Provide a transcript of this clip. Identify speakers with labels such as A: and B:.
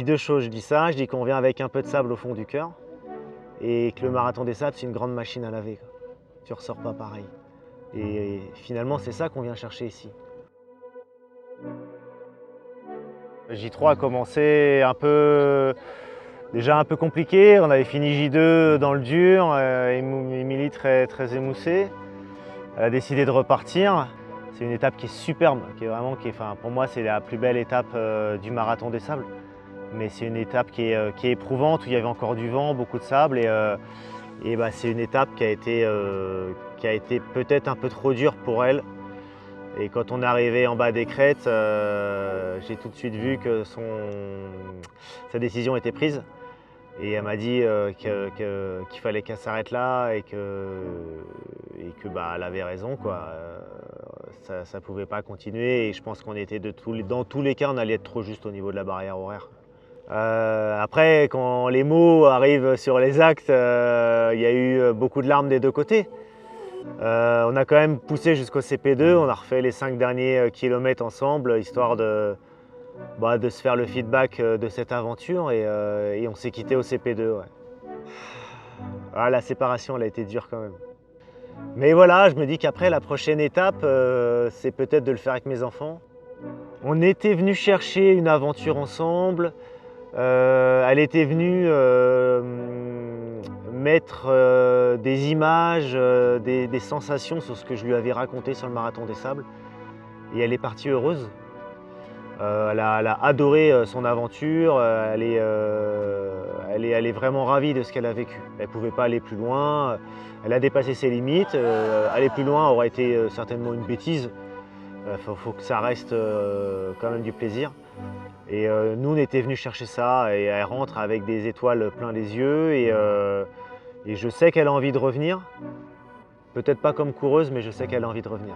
A: deux choses. Je dis ça, je dis qu'on vient avec un peu de sable au fond du cœur et que le marathon des sables, c'est une grande machine à laver, quoi. Tu ressors pas pareil. Et finalement, c'est ça qu'on vient chercher ici. J3 a commencé déjà un peu compliqué. On avait fini J2 dans le dur, Émilie très émoussée. Elle a décidé de repartir. C'est une étape qui est superbe, enfin, pour moi, c'est la plus belle étape du marathon des sables. Mais c'est une étape qui est éprouvante, où il y avait encore du vent, beaucoup de sable. Bah, c'est une étape qui a été peut-être un peu trop dure pour elle. Et quand on est arrivé en bas des crêtes, j'ai tout de suite vu que sa décision était prise. Et elle m'a dit qu'il fallait qu'elle s'arrête là et que bah, elle avait raison, quoi. Ça ne pouvait pas continuer et je pense qu'on était dans tous les cas, on allait être trop juste au niveau de la barrière horaire. Après, quand les mots arrivent sur les actes, il y a eu beaucoup de larmes des deux côtés. On a quand même poussé jusqu'au CP2, on a refait les 5 derniers kilomètres ensemble, histoire de se faire le feedback de cette aventure et on s'est quitté au CP2. Ouais. Ah, la séparation, elle a été dure quand même. Mais voilà, je me dis qu'après, la prochaine étape, c'est peut-être de le faire avec mes enfants. On était venus chercher une aventure ensemble. Elle était venue mettre des images, des sensations sur ce que je lui avais raconté sur le marathon des sables. Et elle est partie heureuse. Elle a adoré son aventure, elle est vraiment ravie de ce qu'elle a vécu. Elle ne pouvait pas aller plus loin, elle a dépassé ses limites. Aller plus loin aurait été certainement une bêtise. Faut que ça reste quand même du plaisir. Et nous, on était venus chercher ça et elle rentre avec des étoiles plein les yeux. Et je sais qu'elle a envie de revenir. Peut-être pas comme coureuse, mais je sais qu'elle a envie de revenir.